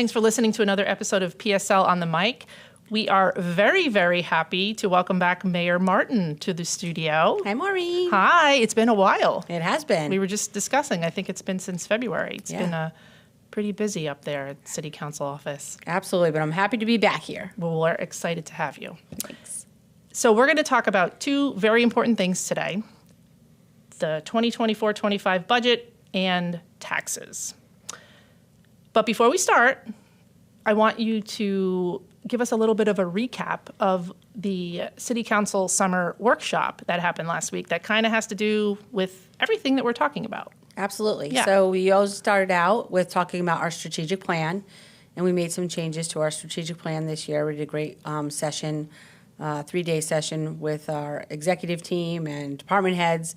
Thanks for listening to another episode of PSL On The Mic. We are very, very happy to welcome back Mayor Martin to the studio. Hi, Maureen. Hi. It's been a while. It has been. We were just discussing. I think it's been since February. It's been pretty busy up there at the City Council office. Absolutely, but I'm happy to be back here. Well, we're excited to have you. Thanks. So we're going to talk about two very important things today: the 2024-25 budget and taxes. But before we start, I want you to give us a little bit of a recap of the City Council summer workshop that happened last week that kind of has to do with everything that we're talking about. Absolutely. Yeah. So we always started out with talking about our strategic plan, and we made some changes to our strategic plan this year. We did a great session, 3-day session with our executive team and department heads.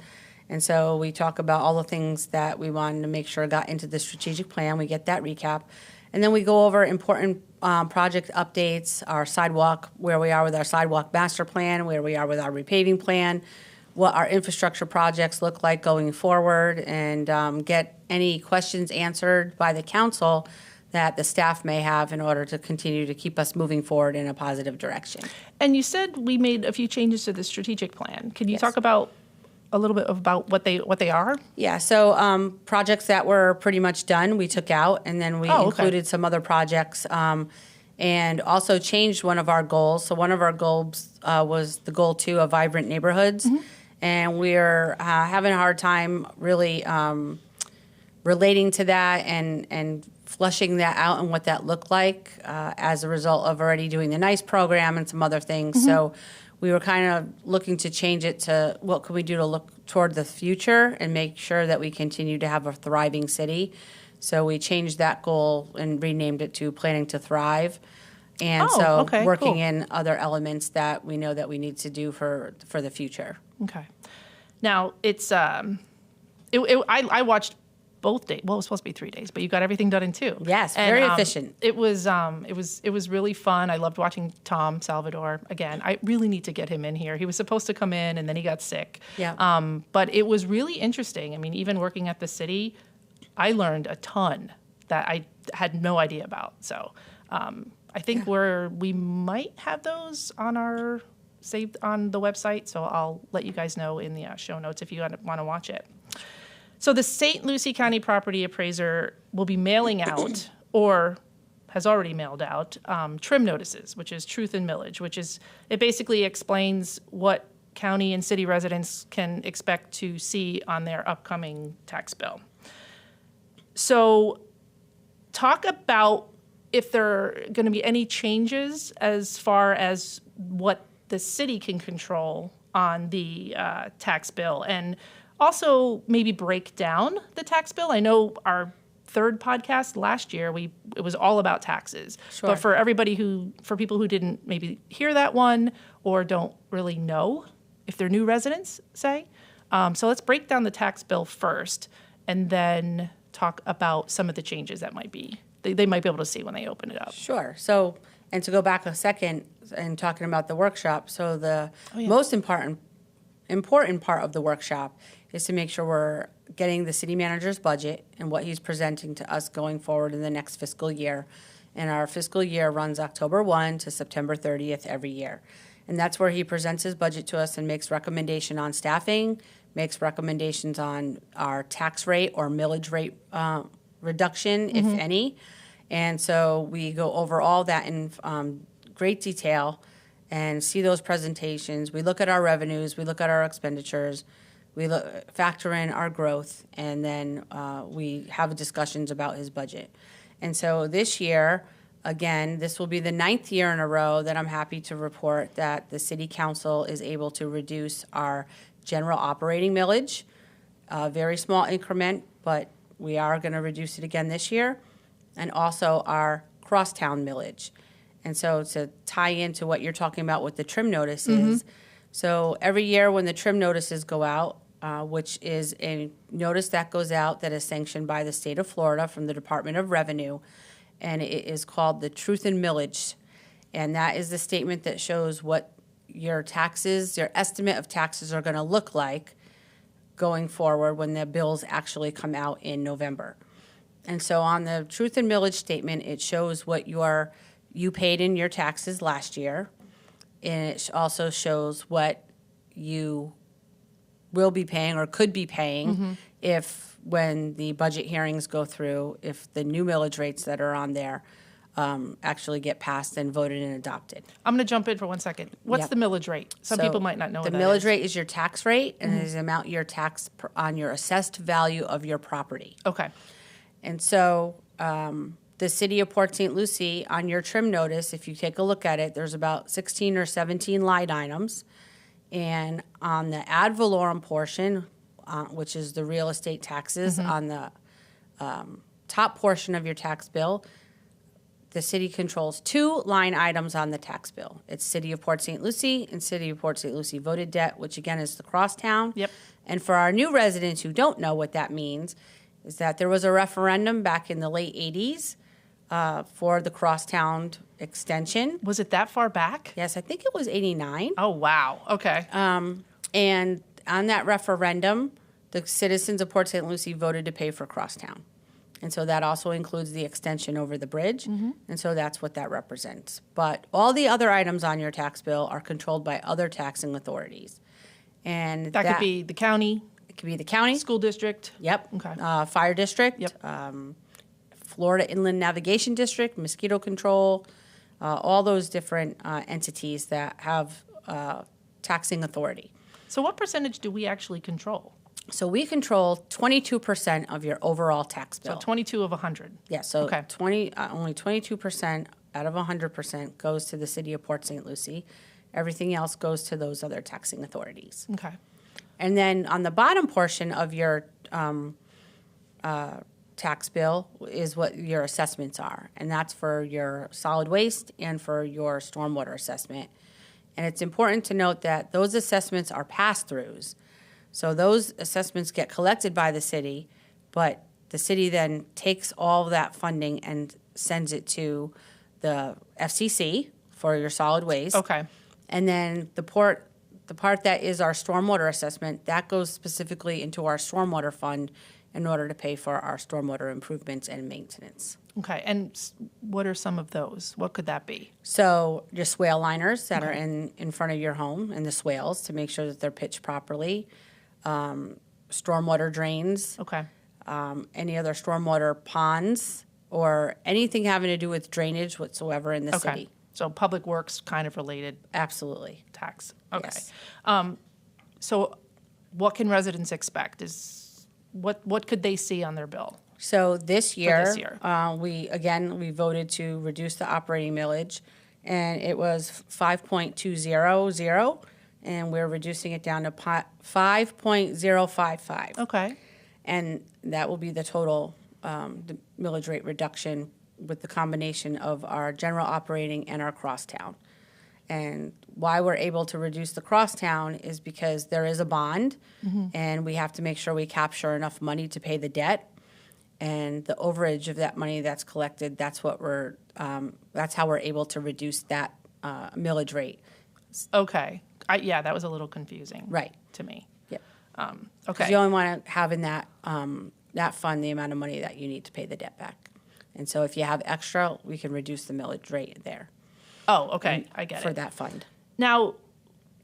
And so we talk about all the things that we wanted to make sure got into the strategic plan. We get that recap. And then we go over important project updates, our sidewalk, where we are with our sidewalk master plan, where we are with our repaving plan, what our infrastructure projects look like going forward, and get any questions answered by the council that the staff may have in order to continue to keep us moving forward in a positive direction. And you said we made a few changes to the strategic plan. Can you Yes. talk about a little bit about what they are? Yeah, so projects that were pretty much done, we took out, and then we included some other projects, and also changed one of our goals. So one of our goals was the goal 2 of vibrant neighborhoods, and we're having a hard time really relating to that and fleshing that out and what that looked like as a result of already doing the NICE program and some other things. So we were kind of looking to change it to what can we do to look toward the future and make sure that we continue to have a thriving city. So we changed that goal and renamed it to Planning to Thrive. And working in other elements that we know that we need to do for the future. Okay. Now, it's I watched both days. Well, it was supposed to be 3 days, but you got everything done in 2. Yes, very efficient. It was really fun. I loved watching Tom Salvador again. I really need to get him in here. He was supposed to come in, and then he got sick. Yeah. But it was really interesting. I mean, even working at the city, I learned a ton that I had no idea about. So I think we might have those saved on the website. So I'll let you guys know in the show notes if you want to watch it. So the St. Lucie County Property Appraiser will be mailing out, or has already mailed out, trim notices, which is truth and millage, it basically explains what county and city residents can expect to see on their upcoming tax bill. So talk about if there are going to be any changes as far as what the city can control on the tax bill, and also maybe break down the tax bill. I know our 3rd podcast last year, it was all about taxes. Sure. But for people who didn't maybe hear that one or don't really know, if they're new residents, say. So let's break down the tax bill first, and then talk about some of the changes that might be they might be able to see when they open it up. Sure. So, and to go back a second and talking about the workshop, so the most important part of the workshop is to make sure we're getting the city manager's budget and what he's presenting to us going forward in the next fiscal year. And our fiscal year runs October 1 to September 30th every year. And that's where he presents his budget to us and makes recommendation on staffing, makes recommendations on our tax rate or millage rate reduction, if any. And so we go over all that in great detail and see those presentations. We look at our revenues, we look at our expenditures, we factor in our growth, and then we have discussions about his budget. And so this year, again, this will be the 9th year in a row that I'm happy to report that the City Council is able to reduce our general operating millage, a very small increment, but we are going to reduce it again this year, and also our crosstown millage. And so to tie into what you're talking about with the trim notices, so every year when the trim notices go out, which is a notice that goes out that is sanctioned by the state of Florida from the Department of Revenue, and it is called the Truth and Millage. And that is the statement that shows what your taxes, your estimate of taxes are going to look like going forward when the bills actually come out in November. And so on the truth and millage statement, it shows what you paid in your taxes last year. And it also shows what you will be paying or could be paying if, when the budget hearings go through, if the new millage rates that are on there actually get passed and voted and adopted. I'm going to jump in for 1 second. What's Yep. the millage rate? Some So people might not know what the that millage is. rate is your tax rate, and it is the amount your tax on your assessed value of your property. Okay. And so the city of Port St. Lucie, on your trim notice, if you take a look at it, there's about 16 or 17 line items. And on the ad valorem portion, which is the real estate taxes, on the top portion of your tax bill, the city controls 2 line items on the tax bill. It's City of Port St. Lucie and City of Port St. Lucie voted debt, which again is the crosstown. Yep. And for our new residents who don't know what that means, is that there was a referendum back in the late 80s for the crosstown extension. Was it that far back? Yes, I think it was 89. Oh, wow. Okay. And on that referendum, the citizens of Port St. Lucie voted to pay for crosstown. And so that also includes the extension over the bridge. And so that's what that represents. But all the other items on your tax bill are controlled by other taxing authorities. And that could be the county, it could be the county. school district. Yep. Okay. Fire district. Yep. Florida Inland Navigation District, mosquito control, all those different entities that have taxing authority. So what percentage do we actually control? So we control 22% of your overall tax bill. So 22 of 100. Yeah, so Okay. only 22% out of 100% goes to the city of Port St. Lucie. Everything else goes to those other taxing authorities. Okay. And then on the bottom portion of your tax bill is what your assessments are, and that's for your solid waste and for your stormwater assessment. And it's important to note that those assessments are pass-throughs. So those assessments get collected by the city, but the city then takes all of that funding and sends it to the FCC for your solid waste. Okay. And then the part that is our stormwater assessment, that goes specifically into our stormwater fund in order to pay for our stormwater improvements and maintenance. Okay. And what are some of those? What could that be? So your swale liners that are in front of your home and the swales to make sure that they're pitched properly, stormwater drains, Okay. any other stormwater ponds, or anything having to do with drainage whatsoever in the Okay. city. So public works kind of related Absolutely. tax. Okay. Yes. So what can residents expect? What could they see on their bill? So this year, year. We voted to reduce the operating millage, and it was 5.200, and we're reducing it down to 5.055. Okay. And that will be the total the millage rate reduction with the combination of our general operating and our crosstown. And why we're able to reduce the crosstown is because there is a bond, and we have to make sure we capture enough money to pay the debt. And the overage of that money that's collected, that's how we're able to reduce that millage rate. Okay. That was a little confusing. Right. To me. Yep. Okay. You only want to have in that fund the amount of money that you need to pay the debt back. And so if you have extra, we can reduce the millage rate there. Oh, okay. I get it. For that fund. Now,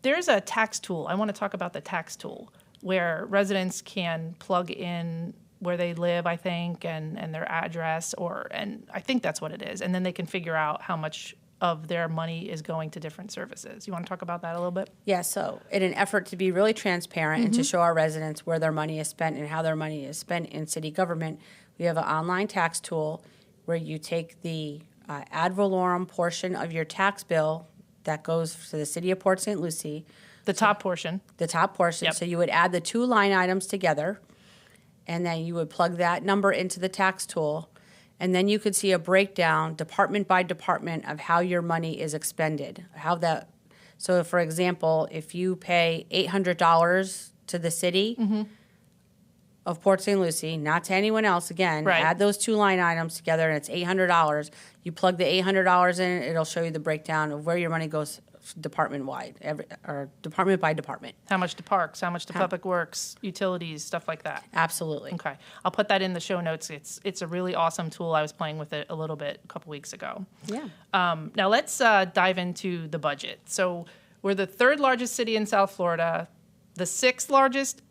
there's a tax tool. I want to talk about the tax tool where residents can plug in where they live, I think, and their address, and I think that's what it is. And then they can figure out how much of their money is going to different services. You want to talk about that a little bit? Yeah, so in an effort to be really transparent and to show our residents where their money is spent and how their money is spent in city government, we have an online tax tool where you take the ad valorem portion of your tax bill that goes to the city of Port St. Lucie. The top portion. The top portion. Yep. So you would add the 2 line items together, and then you would plug that number into the tax tool, and then you could see a breakdown department by department of how your money is expended. So for example, if you pay $800 to the city of Port St. Lucie, not to anyone else, again, Right. add those 2 line items together and it's $800. You plug the $800 in, it'll show you the breakdown of where your money goes department-wide, or department by department. How much to parks, how much to public works, utilities, stuff like that. Absolutely. Okay. I'll put that in the show notes. It's a really awesome tool. I was playing with it a little bit a couple weeks ago. Yeah. Now let's dive into the budget. So we're the third largest city in South Florida, the sixth largest,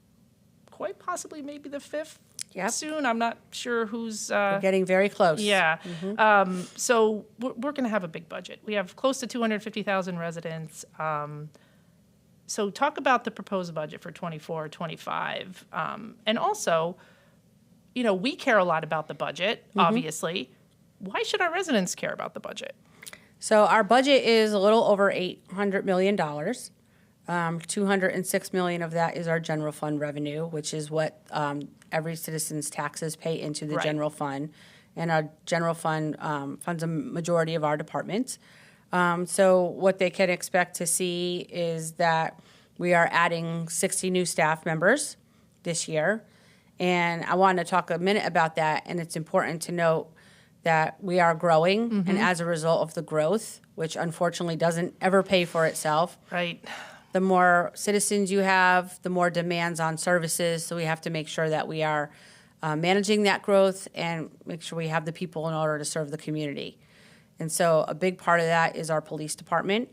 quite possibly maybe the fifth Yep. soon. I'm not sure who's... We're getting very close. Yeah. So we're going to have a big budget. We have close to 250,000 residents. So talk about the proposed budget for 24, 25. And also, we care a lot about the budget, obviously. Why should our residents care about the budget? So our budget is a little over $800 million. $206 million of that is our general fund revenue, which is what every citizen's taxes pay into the Right. general fund. And our general fund funds a majority of our departments. So what they can expect to see is that we are adding 60 new staff members this year. And I want to talk a minute about that. And it's important to note that we are growing. And as a result of the growth, which unfortunately doesn't ever pay for itself, Right. the more citizens you have, the more demands on services. So we have to make sure that we are managing that growth and make sure we have the people in order to serve the community. And so a big part of that is our police department.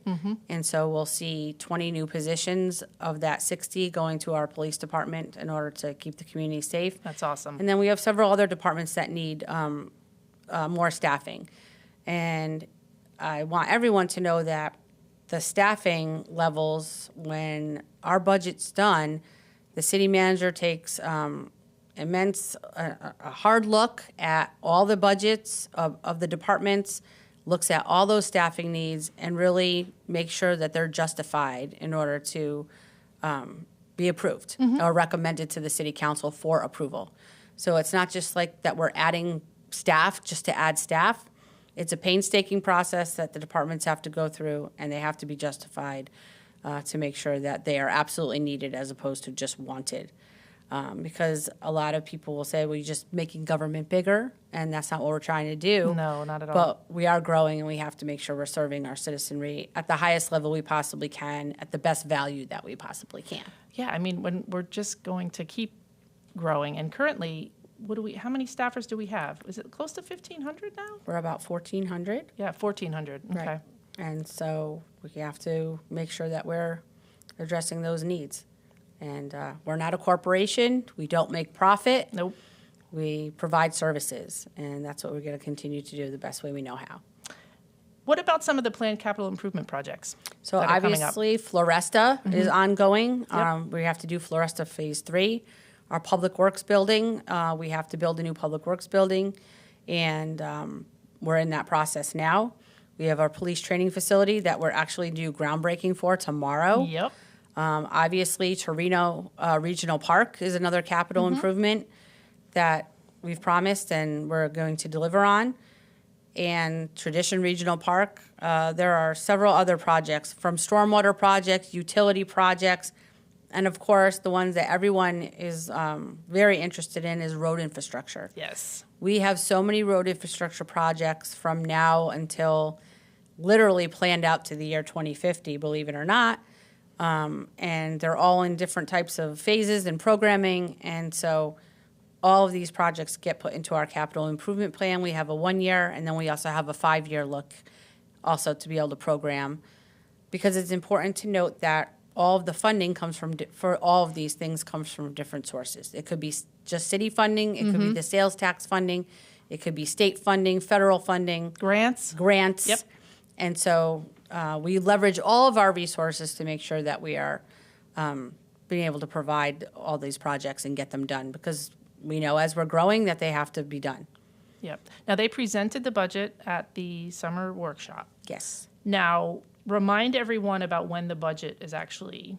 And so we'll see 20 new positions of that 60 going to our police department in order to keep the community safe. That's awesome. And then we have several other departments that need more staffing. And I want everyone to know that the staffing levels, when our budget's done, the city manager takes a hard look at all the budgets of the departments, looks at all those staffing needs, and really makes sure that they're justified in order to be approved or recommended to the city council for approval. So it's not just like that we're adding staff just to add staff. It's a painstaking process that the departments have to go through, and they have to be justified to make sure that they are absolutely needed as opposed to just wanted. Because a lot of people will say, well, you're just making government bigger, and that's not what we're trying to do. No, not at all. But we are growing, and we have to make sure we're serving our citizenry at the highest level we possibly can, at the best value that we possibly can. Yeah, I mean, when we're just going to keep growing, and currently, how many staffers do we have? Is it close to 1,500 now? We're about 1,400. Yeah, 1,400. Okay. Right. And so we have to make sure that we're addressing those needs. And we're not a corporation. We don't make profit. Nope. We provide services, and that's what we're going to continue to do the best way we know how. What about some of the planned capital improvement projects? So that are coming up? obviously, Floresta is ongoing. Yep. We have to do Floresta Phase 3. Our Public Works building, we have to build a new Public Works building, and we're in that process now. We have our police training facility that we're actually due groundbreaking for tomorrow. Yep. Obviously, Torino Regional Park is another capital improvement that we've promised and we're going to deliver on. And Tradition Regional Park, there are several other projects, from stormwater projects, utility projects, and of course, the ones that everyone is very interested in is road infrastructure. Yes. We have so many road infrastructure projects from now until literally planned out to the year 2050, believe it or not. And they're all in different types of phases and programming. And so all of these projects get put into our capital improvement plan. We have a 1 year, and then we also have a 5-year look also to be able to program. Because it's important to note that all of the funding comes from, for all of these things comes from different sources. It could be just city funding. It could be the sales tax funding. It could be state funding, federal funding. Grants. Yep. And so we leverage all of our resources to make sure that we are being able to provide all these projects and get them done, because we know as we're growing that they have to be done. Yep. Now, they presented the budget at the summer workshop. Yes. Now, remind everyone about when the budget is actually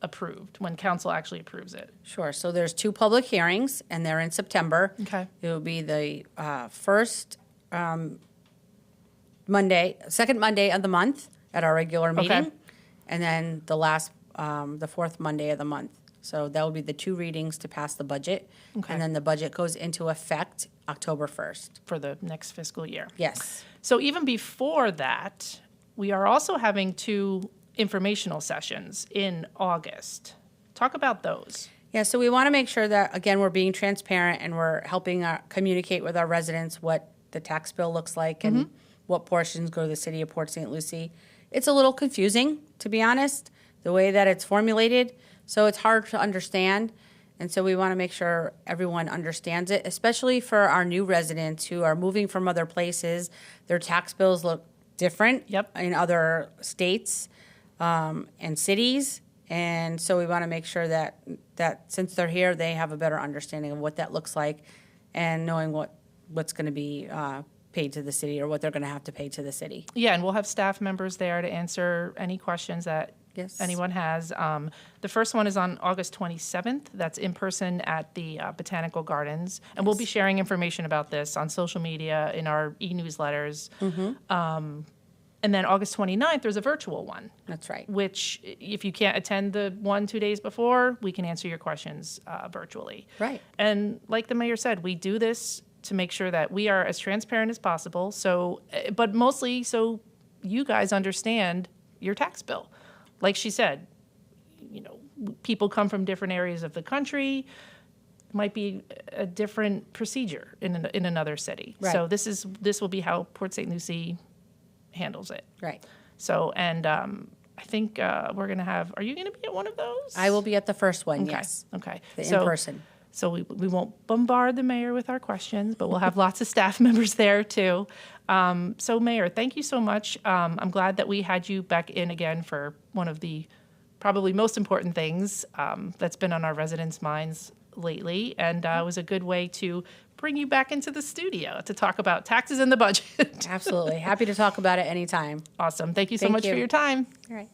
approved, when council actually approves it. Sure. So there's 2 public hearings, and they're in September. Okay. It will be the first second Monday of the month at our regular meeting, and then the fourth Monday of the month. So that will be the 2 readings to pass the budget, and then the budget goes into effect October 1st. For the next fiscal year. Yes. So even before that, we are also having 2 informational sessions in August. Talk about those. Yeah, so we want to make sure that, again, we're being transparent and we're helping communicate with our residents what the tax bill looks like and what portions go to the city of Port St. Lucie. It's a little confusing, to be honest, the way that it's formulated, so it's hard to understand. And so we want to make sure everyone understands it, especially for our new residents who are moving from other places. Their tax bills look different in other states and cities. And so we want to make sure that since they're here, they have a better understanding of what that looks like and knowing what's going to be paid to the city or what they're going to have to pay to the city. Yeah, and we'll have staff members there to answer any questions that anyone has. The first one is on August 27th. That's in person at the Botanical Gardens. And we'll be sharing information about this on social media, in our e-newsletters. And then August 29th, there's a virtual one. That's right. Which, if you can't attend the 1-2 days before, we can answer your questions virtually. Right. And like the mayor said, we do this to make sure that we are as transparent as possible. So, but mostly so you guys understand your tax bill. Like she said, people come from different areas of the country. Might be a different procedure in another city. Right. So this will be how Port St. Lucie handles it. Right. So, and I think we're going to have, are you going to be at one of those? I will be at the first one, Okay. yes. Okay. In person. So we won't bombard the mayor with our questions, but we'll have lots of staff members there too. So Mayor, thank you so much. I'm glad that we had you back in again for one of the probably most important things that's been on our residents' minds lately. And it was a good way to bring you back into the studio to talk about taxes and the budget. Absolutely. Happy to talk about it anytime. Awesome. Thank you so Thank much you. for your time. All right.